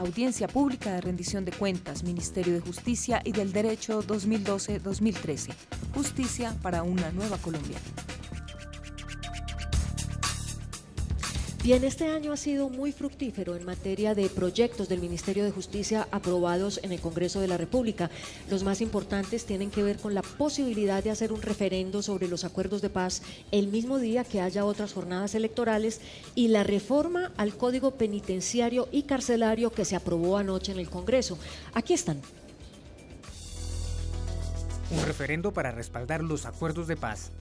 Audiencia Pública de Rendición de Cuentas, Ministerio de Justicia y del Derecho 2012-2013. Justicia para una nueva Colombia. Bien, este año ha sido muy fructífero en materia de proyectos del Ministerio de Justicia aprobados en el Congreso de la República. Los más importantes tienen que ver con la posibilidad de hacer un referendo sobre los acuerdos de paz el mismo día que haya otras jornadas electorales y la reforma al Código Penitenciario y Carcelario que se aprobó anoche en el Congreso. Aquí están. Un referendo para respaldar los acuerdos de paz.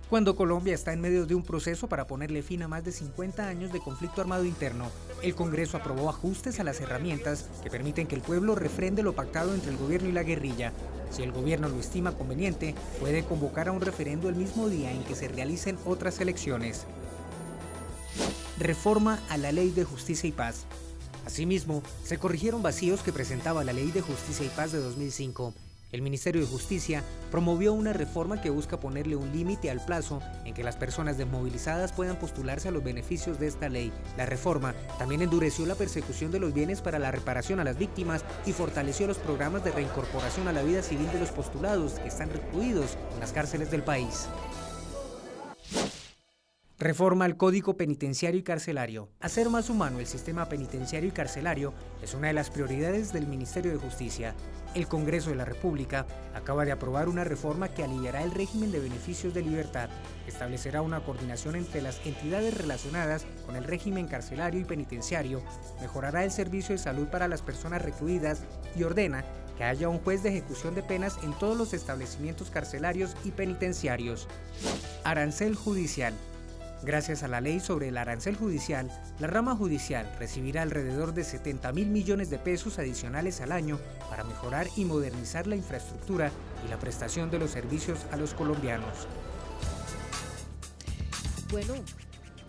Cuando Colombia está en medio de un proceso para ponerle fin a más de 50 años de conflicto armado interno, el Congreso aprobó ajustes a las herramientas que permiten que el pueblo refrende lo pactado entre el gobierno y la guerrilla. Si el gobierno lo estima conveniente, puede convocar a un referendo el mismo día en que se realicen otras elecciones. Reforma a la Ley de Justicia y Paz. Asimismo, se corrigieron vacíos que presentaba la Ley de Justicia y Paz de 2005. El Ministerio de Justicia promovió una reforma que busca ponerle un límite al plazo en que las personas desmovilizadas puedan postularse a los beneficios de esta ley. La reforma también endureció la persecución de los bienes para la reparación a las víctimas y fortaleció los programas de reincorporación a la vida civil de los postulados que están recluidos en las cárceles del país. Reforma al Código Penitenciario y Carcelario. Hacer más humano el sistema penitenciario y carcelario es una de las prioridades del Ministerio de Justicia. El Congreso de la República acaba de aprobar una reforma que aliviará el régimen de beneficios de libertad, establecerá una coordinación entre las entidades relacionadas con el régimen carcelario y penitenciario, mejorará el servicio de salud para las personas recluidas y ordena que haya un juez de ejecución de penas en todos los establecimientos carcelarios y penitenciarios. Arancel judicial. Gracias a la ley sobre el arancel judicial, la rama judicial recibirá alrededor de 70.000 millones de pesos adicionales al año para mejorar y modernizar la infraestructura y la prestación de los servicios a los colombianos. Bueno,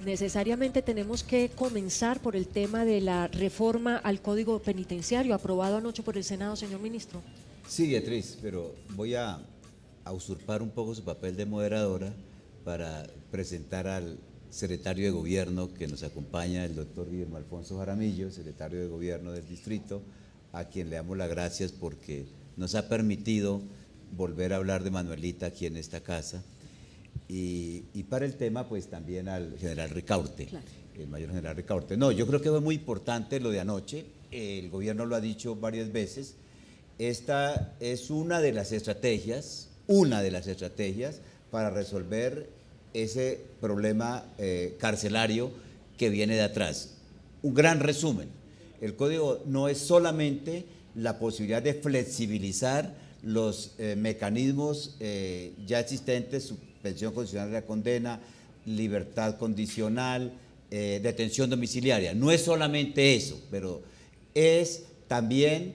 necesariamente tenemos que comenzar por el tema de la reforma al Código Penitenciario aprobado anoche por el Senado, señor ministro. Sí, Beatriz, pero voy a usurpar un poco su papel de moderadora para presentar al secretario de Gobierno que nos acompaña, el doctor Guillermo Alfonso Jaramillo, secretario de Gobierno del Distrito, a quien le damos las gracias porque nos ha permitido volver a hablar de Manuelita aquí en esta casa. Y para el tema, pues también al general Ricaurte, claro. El mayor general Ricaurte. No, yo creo que fue muy importante lo de anoche, el Gobierno lo ha dicho varias veces, esta es una de las estrategias para resolver ese problema carcelario que viene de atrás. Un gran resumen, el código no es solamente la posibilidad de flexibilizar los mecanismos ya existentes, suspensión condicional de la condena, libertad condicional, detención domiciliaria, no es solamente eso, pero es también,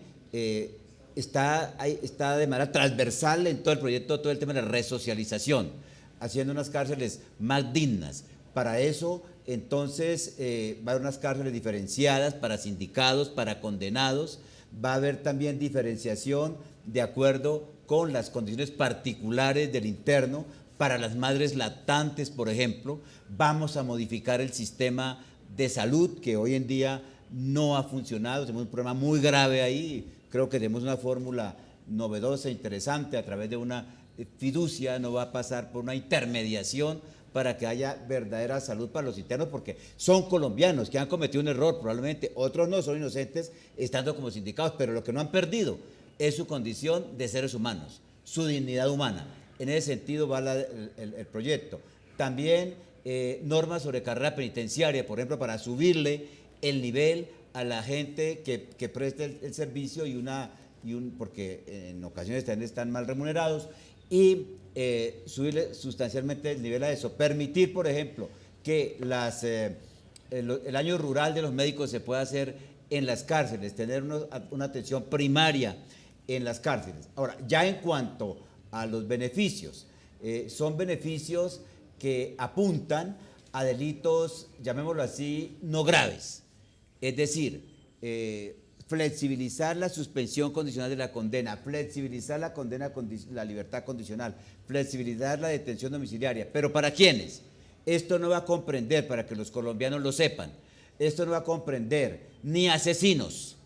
está de manera transversal en todo el proyecto, todo el tema de la resocialización, haciendo unas cárceles más dignas. Para eso, entonces, va a haber unas cárceles diferenciadas para sindicados, para condenados, va a haber también diferenciación de acuerdo con las condiciones particulares del interno, para las madres lactantes, por ejemplo. Vamos a modificar el sistema de salud, que hoy en día no ha funcionado, tenemos un problema muy grave ahí, creo que tenemos una fórmula novedosa, interesante, a través de una fiducia, no va a pasar por una intermediación para que haya verdadera salud para los internos, porque son colombianos que han cometido un error, probablemente otros no, son inocentes estando como sindicados, pero lo que no han perdido es su condición de seres humanos, su dignidad humana. En ese sentido va el proyecto. También normas sobre carrera penitenciaria, por ejemplo, para subirle el nivel a la gente que preste el servicio porque en ocasiones también están mal remunerados, y subirle sustancialmente el nivel a eso. Permitir, por ejemplo, que el año rural de los médicos se pueda hacer en las cárceles, tener una atención primaria en las cárceles. Ahora, ya en cuanto a los beneficios, son beneficios que apuntan a delitos, llamémoslo así, no graves. Es decir, flexibilizar la suspensión condicional de la condena, flexibilizar la libertad condicional, flexibilizar la detención domiciliaria. ¿Pero para quiénes? Esto no va a comprender, para que los colombianos lo sepan, esto no va a comprender ni asesinos,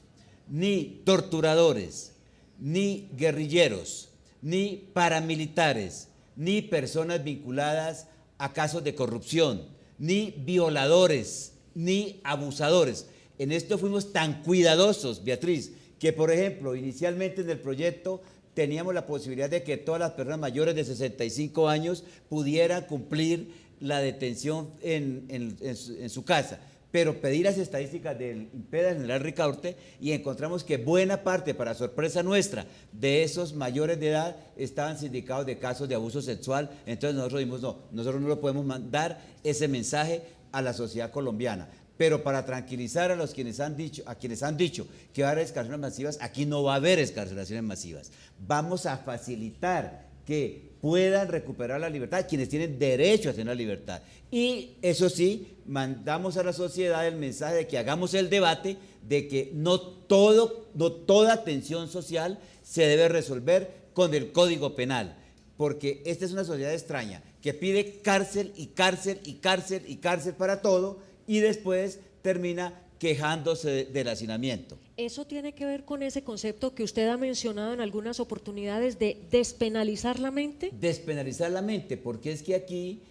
ni torturadores, ni guerrilleros, ni paramilitares, ni personas vinculadas a casos de corrupción, ni violadores, ni abusadores. En esto fuimos tan cuidadosos, Beatriz, que por ejemplo, inicialmente en el proyecto teníamos la posibilidad de que todas las personas mayores de 65 años pudieran cumplir la detención en su casa. Pero pedí las estadísticas del INPEDA General Ricaurte y encontramos que buena parte, para sorpresa nuestra, de esos mayores de edad estaban sindicados de casos de abuso sexual. Entonces nosotros dijimos, no, nosotros no lo podemos mandar ese mensaje a la sociedad colombiana. Pero para tranquilizar a quienes han dicho que va a haber excarcelaciones masivas, aquí no va a haber excarcelaciones masivas. Vamos a facilitar que puedan recuperar la libertad quienes tienen derecho a tener la libertad. Y eso sí, mandamos a la sociedad el mensaje de que hagamos el debate de que no toda tensión social se debe resolver con el Código Penal, porque esta es una sociedad extraña que pide cárcel y cárcel y cárcel y cárcel para todo y después termina quejándose del hacinamiento. Eso tiene que ver con ese concepto que usted ha mencionado en algunas oportunidades de despenalizar la mente. Despenalizar la mente, porque es que aquí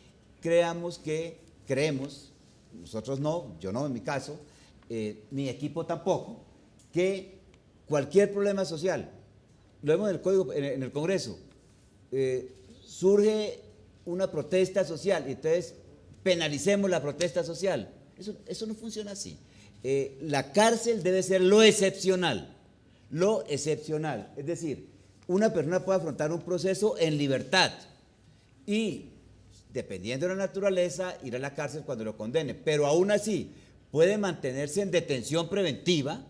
creemos, nosotros no, yo no en mi caso, mi equipo tampoco, que cualquier problema social, lo vemos en el Congreso, surge una protesta social y entonces penalicemos la protesta social. Eso no funciona así. La cárcel debe ser lo excepcional, es decir, una persona puede afrontar un proceso en libertad y, dependiendo de la naturaleza, ir a la cárcel cuando lo condene, pero aún así puede mantenerse en detención preventiva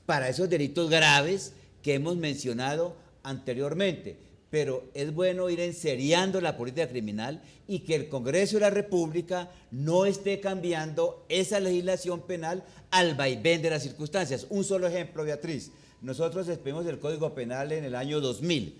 para esos delitos graves que hemos mencionado anteriormente. Pero es bueno ir enseriando la política criminal y que el Congreso de la República no esté cambiando esa legislación penal al vaivén de las circunstancias. Un solo ejemplo, Beatriz. Nosotros expedimos el Código Penal en el año 2000.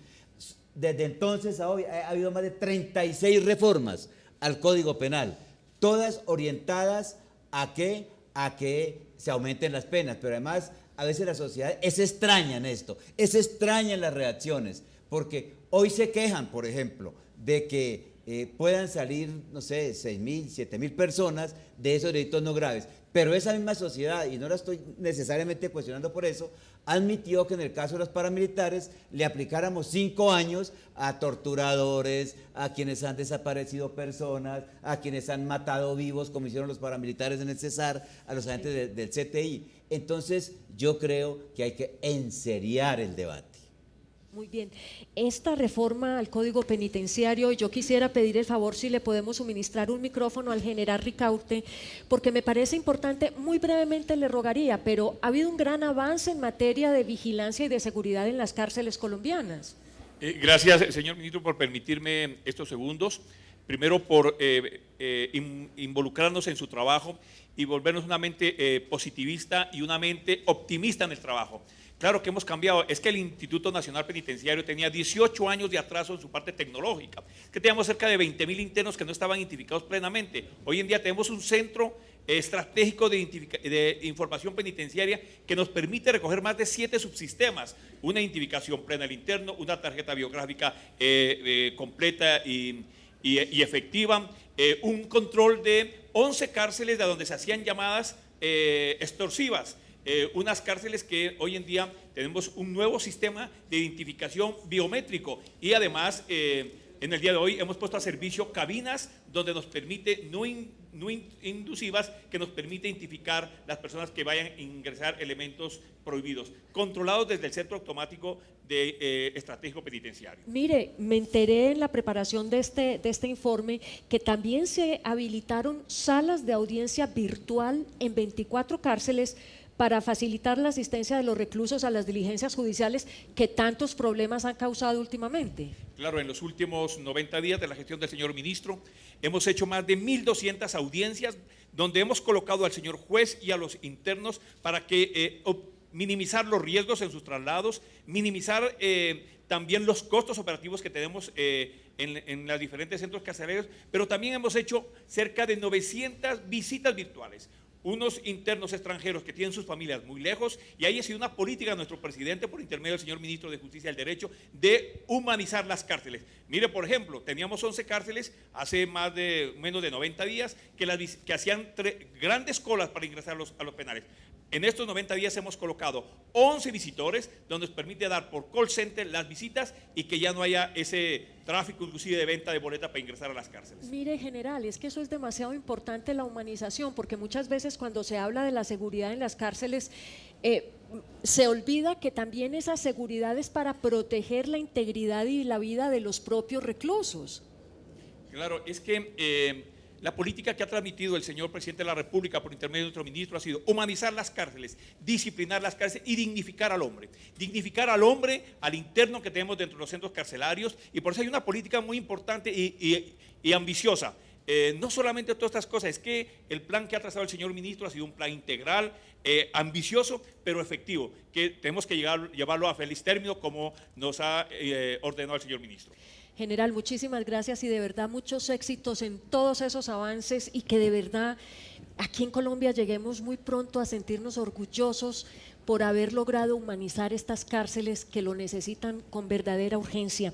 Desde entonces a hoy ha habido más de 36 reformas al Código Penal, todas orientadas a que se aumenten las penas. Pero además, a veces la sociedad es extraña en esto, es extraña en las reacciones, porque hoy se quejan, por ejemplo, de que puedan salir, no sé, 6.000, 7.000 personas de esos delitos no graves. Pero esa misma sociedad, y no la estoy necesariamente cuestionando por eso, admitió que en el caso de los paramilitares le aplicáramos 5 años a torturadores, a quienes han desaparecido personas, a quienes han matado vivos, como hicieron los paramilitares en el Cesar, a los agentes del CTI. Entonces, yo creo que hay que enseriar el debate. Muy bien. Esta reforma al Código Penitenciario, yo quisiera pedir el favor si le podemos suministrar un micrófono al general Ricaurte, porque me parece importante, muy brevemente le rogaría, pero ha habido un gran avance en materia de vigilancia y de seguridad en las cárceles colombianas. Gracias, señor ministro, por permitirme estos segundos. Primero, por involucrarnos en su trabajo y volvernos una mente positivista y una mente optimista en el trabajo. Claro que hemos cambiado, es que el Instituto Nacional Penitenciario tenía 18 años de atraso en su parte tecnológica, que teníamos cerca de 20.000 internos que no estaban identificados plenamente. Hoy en día tenemos un centro estratégico de información penitenciaria que nos permite recoger más de 7 subsistemas, una identificación plena del interno, una tarjeta biográfica completa y efectiva, un control de 11 cárceles de donde se hacían llamadas extorsivas. Unas cárceles que hoy en día tenemos un nuevo sistema de identificación biométrico y además en el día de hoy hemos puesto a servicio cabinas donde nos permite, no indusivas, que nos permite identificar las personas que vayan a ingresar elementos prohibidos, controlados desde el Centro Automático de Estratégico Penitenciario. Mire, me enteré en la preparación de este informe que también se habilitaron salas de audiencia virtual en 24 cárceles para facilitar la asistencia de los reclusos a las diligencias judiciales que tantos problemas han causado últimamente. Claro, en los últimos 90 días de la gestión del señor ministro hemos hecho más de 1.200 audiencias donde hemos colocado al señor juez y a los internos para que minimizar los riesgos en sus traslados, minimizar también los costos operativos que tenemos en los diferentes centros carcelarios, pero también hemos hecho cerca de 900 visitas virtuales. unos internos extranjeros que tienen sus familias muy lejos, y ahí ha sido una política de nuestro presidente, por intermedio del señor ministro de Justicia y del Derecho, de humanizar las cárceles. Mire, por ejemplo, teníamos 11 cárceles hace menos de 90 días que hacían grandes colas para ingresar a los penales. En estos 90 días hemos colocado 11 visitores, donde nos permite dar por call center las visitas y que ya no haya ese tráfico inclusive de venta de boleta para ingresar a las cárceles. Mire, general, es que eso es demasiado importante, la humanización, porque muchas veces cuando se habla de la seguridad en las cárceles, se olvida que también esa seguridad es para proteger la integridad y la vida de los propios reclusos. Claro, es que la política que ha transmitido el señor presidente de la República por intermedio de nuestro ministro ha sido humanizar las cárceles, disciplinar las cárceles y dignificar al hombre. Dignificar al hombre, al interno que tenemos dentro de los centros carcelarios, y por eso hay una política muy importante y ambiciosa. No solamente todas estas cosas, es que el plan que ha trazado el señor ministro ha sido un plan integral, ambicioso, pero efectivo, que tenemos que llevarlo a feliz término como nos ha ordenado el señor ministro. General, muchísimas gracias y de verdad muchos éxitos en todos esos avances, y que de verdad aquí en Colombia lleguemos muy pronto a sentirnos orgullosos por haber logrado humanizar estas cárceles que lo necesitan con verdadera urgencia.